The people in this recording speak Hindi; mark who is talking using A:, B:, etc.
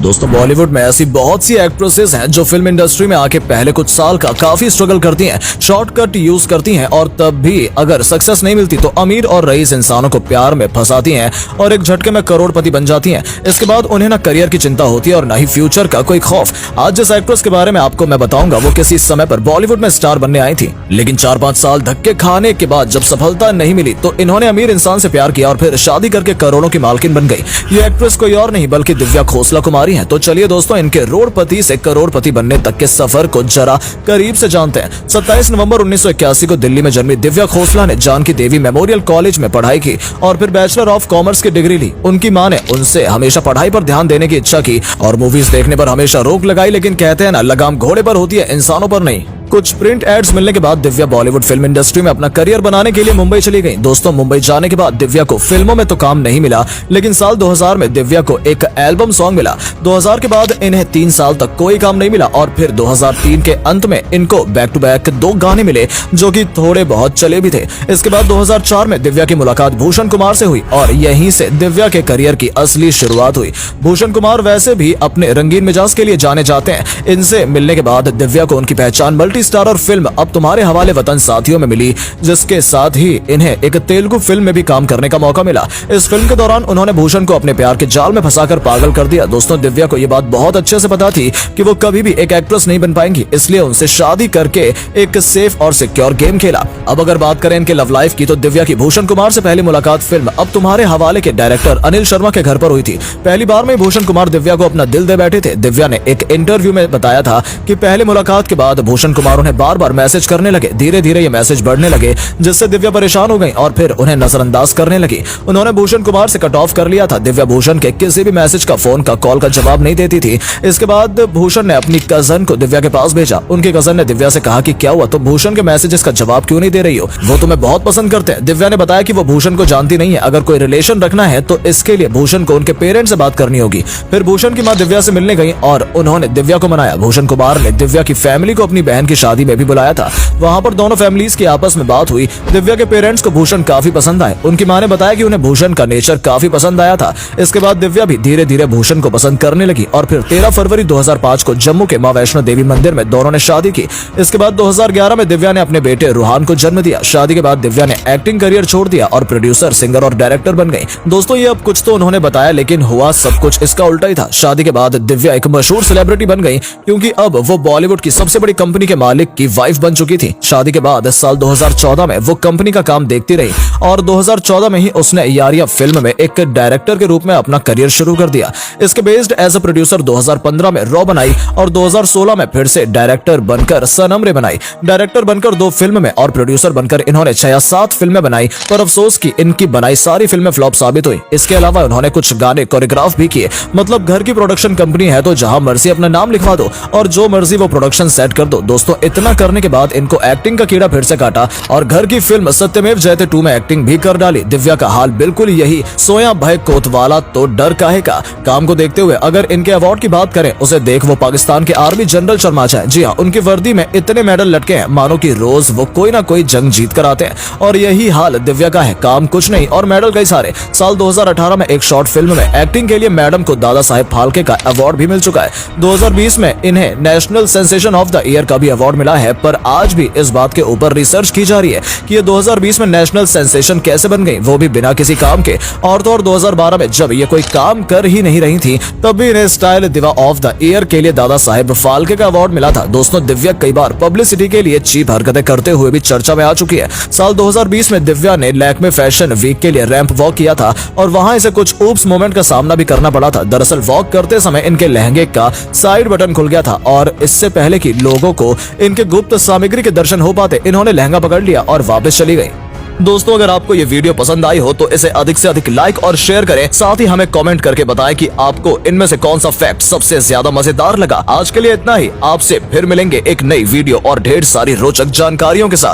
A: दोस्तों बॉलीवुड में ऐसी बहुत सी एक्ट्रेसेस हैं जो फिल्म इंडस्ट्री में आके पहले कुछ साल का काफी स्ट्रगल करती हैं, शॉर्टकट यूज करती हैं और तब भी अगर सक्सेस नहीं मिलती तो अमीर और रईस इंसानों को प्यार में फंसाती हैं और एक झटके में करोड़पति बन जाती हैं। इसके बाद उन्हें ना करियर की चिंता होती है और ना ही फ्यूचर का कोई खौफ। आज जिस एक्ट्रेस के बारे में आपको मैं बताऊंगा वो किसी समय पर बॉलीवुड में स्टार बनने आई थी, लेकिन 4-5 साल धक्के खाने के बाद जब सफलता नहीं मिली तो इन्होंने अमीर इंसान से प्यार किया और फिर शादी करके करोड़ों की मालकिन बन गई। ये एक्ट्रेस कोई और नहीं बल्कि दिव्या खोसला कुमारी है। तो चलिए दोस्तों इनके रोडपति से करोड़पति बनने तक के सफर को जरा करीब से जानते हैं। 27 नवंबर 1981 को दिल्ली में जन्मी दिव्या खोसला ने जानकी देवी मेमोरियल कॉलेज में पढ़ाई की और फिर बैचलर ऑफ कॉमर्स की डिग्री ली। उनकी मां ने उनसे हमेशा पढ़ाई पर ध्यान देने की इच्छा की और मूवीज देखने पर हमेशा रोक लगाई, लेकिन कहते हैं ना लगाम घोड़े पर होती है इंसानों पर नहीं। कुछ प्रिंट एड्स मिलने के बाद दिव्या बॉलीवुड फिल्म इंडस्ट्री में अपना करियर बनाने के लिए मुंबई चली गई। दोस्तों मुंबई जाने के बाद दिव्या को फिल्मों में तो काम नहीं मिला, लेकिन साल 2000 में दिव्या को एक एल्बम सॉन्ग मिला। 2000 के बाद इन्हें 3 साल तक कोई काम नहीं मिला और फिर 2003 के अंत में इनको बैक टू बैक 2 गाने मिले जो कि थोड़े बहुत चले भी थे। इसके बाद 2004 में दिव्या की मुलाकात भूषण कुमार से हुई और यहीं से दिव्या के करियर की असली शुरुआत हुई। भूषण कुमार वैसे भी अपने रंगीन मिजाज के लिए जाने जाते हैं। इनसे मिलने के बाद दिव्या को उनकी पहचान मल्टी स्टारर फिल्म अब तुम्हारे हवाले वतन साथियों में मिली, जिसके साथ ही इन्हें एक तेलुगु फिल्म में भी काम करने का मौका मिला। इस फिल्म के दौरान उन्होंने भूषण को अपने प्यार के जाल में फंसाकर पागल कर दिया। दोस्तों दिव्या को यह बात बहुत अच्छे से पता थी कि वो कभी भी एक एक्ट्रेस नहीं बन पाएंगी, इसलिए उनसे शादी करके एक सेफ और सिक्योर गेम खेला। अब अगर बात करें इनके लव लाइफ की तो दिव्या की भूषण कुमार से पहली मुलाकात फिल्म अब तुम्हारे हवाले के डायरेक्टर अनिल शर्मा के घर पर हुई थी। पहली बार में भूषण कुमार दिव्या को अपना दिल दे बैठे थे। दिव्या ने एक इंटरव्यू में बताया था कि पहली मुलाकात के बाद भूषण कुमार उन्हें बार बार मैसेज करने लगे। धीरे धीरे ये मैसेज बढ़ने लगे जिससे दिव्या परेशान हो गई और फिर उन्हें नजरअंदाज करने लगी। उन्होंने भूषण कुमार से कट ऑफ कर लिया था। दिव्या भूषण के किसी भी मैसेज का, फोन का, कॉल का जवाब नहीं देती थी। इसके बाद भूषण ने अपनी कजन को दिव्या के पास भेजा। उनकी कजन ने दिव्या से कहा कि क्या हुआ, तो भूषण के मैसेजेस का जवाब क्यों नहीं दे रही हो, वो तुम्हें बहुत पसंद करते हैं। दिव्या ने बताया कि वो भूषण को जानती नहीं है, अगर कोई रिलेशन रखना है तो इसके लिए भूषण को उनके पेरेंट्स से बात करनी होगी। फिर भूषण की मां दिव्या से मिलने गई और उन्होंने दिव्या को मनाया। भूषण कुमार ने दिव्या की फैमिली को अपनी बहन की शादी में भी बुलाया था। वहां पर दोनों फैमिलीज की आपस में बात हुई। दिव्या के पेरेंट्स को भूषण काफी पसंद आए। उनकी मां ने बताया कि उन्हें भूषण का नेचर काफी पसंद आया था। इसके बाद दिव्या भी धीरे धीरे भूषण को पसंद करने लगी और फिर 13 फरवरी 2005 को जम्मू के मां वैष्णो देवी मंदिर में दोनों ने शादी की। इसके बाद 2011 में दिव्या ने अपने बेटे रूहान को जन्म दिया। शादी के बाद दिव्या ने एक्टिंग करियर छोड़ दिया और प्रोड्यूसर, सिंगर और डायरेक्टर बन गई। दोस्तों ये अब कुछ तो उन्होंने बताया, लेकिन हुआ सब कुछ इसका उल्टा ही था। शादी के बाद दिव्या एक मशहूर सेलिब्रिटी बन गई क्योंकि अब वो बॉलीवुड की सबसे बड़ी कंपनी के मालिक की वाइफ बन चुकी थी। शादी के बाद साल 2014 में वो कंपनी का काम देखती रही और 2014 में ही उसने यारिया फिल्म में एक डायरेक्टर के रूप में अपना करियर शुरू कर दिया। इसके बेस्ड एज अ प्रोड्यूसर 2015 में रॉ बनाई और 2016 में फिर से डायरेक्टर बनकर सनम रे बनाई। डायरेक्टर बनकर 2 फिल्म में और प्रोड्यूसर बनकर इन्होंने 6 या 7 फिल्में बनाई, पर अफसोस की इनकी बनाई सारी फिल्में फ्लॉप साबित हुई। इसके अलावा उन्होंने कुछ गाने कोरियोग्राफ भी किए। मतलब घर की प्रोडक्शन कंपनी है तो जहां मर्जी अपना नाम लिखवा दो और जो मर्जी वो प्रोडक्शन सेट कर दो। दोस्तों इतना करने के बाद इनको एक्टिंग का कीड़ा फिर से काटा और घर की फिल्म सत्यमेव जयते 2 में एक्टिंग भी कर डाली। दिव्या का हाल बिल्कुल यही, सोया भय कोतवाला तो डर काहे का। काम को देखते हुए अगर इनके अवार्ड की बात करें, उसे देख वो पाकिस्तान के आर्मी जनरल शर्माचा है। जी हाँ, उनकी वर्दी में इतने मेडल लटके हैं मानो कि रोज वो कोई ना कोई जंग जीत कर आते हैं और यही हाल दिव्या का है। काम कुछ नहीं और मेडल कई सारे। साल 2018 में एक शॉर्ट फिल्म में एक्टिंग के लिए मैडम को दादा साहेब फाल्के का अवार्ड भी मिल चुका है। 2020 में इन्हें national sensation of the year का भी अवार्ड मिला है, पर आज भी इस बात के ऊपर रिसर्च की जा रही है कि ये 2020 में नेशनल सेंसेशन कैसे बन गई, वो भी बिना किसी काम के। और तो और 2012 में जब ये कोई काम कर ही नहीं रही थी तब भी इन्हें स्टाइल दिवा ऑफ द ईयर के लिए दादा साहेब फाल्के का अवार्ड मिला था। दोस्तों दिव्या कई बार पब्लिसिटी के लिए चीप हरकतें करते हुए भी चर्चा में आ चुकी है। साल 2020 में दिव्या ने लैक्मे फैशन वीक के लिए रैंप वॉक किया था और वहां इसे कुछ ऊप्स मोमेंट का सामना भी करना पड़ा था। दरअसल वॉक करते समय इनके लहंगे का साइड बटन खुल गया था और इससे पहले कि लोगों को इनके गुप्त सामग्री के दर्शन हो पाते, इन्होंने लहंगा पकड़ लिया और वापस चली गई। दोस्तों अगर आपको ये वीडियो पसंद आई हो तो इसे अधिक से अधिक लाइक और शेयर करें। साथ ही हमें कमेंट करके बताएं कि आपको इनमें से कौन सा फैक्ट सबसे ज्यादा मजेदार लगा। आज के लिए इतना ही, आपसे फिर मिलेंगे एक नई वीडियो और ढेर सारी रोचक जानकारियों के साथ।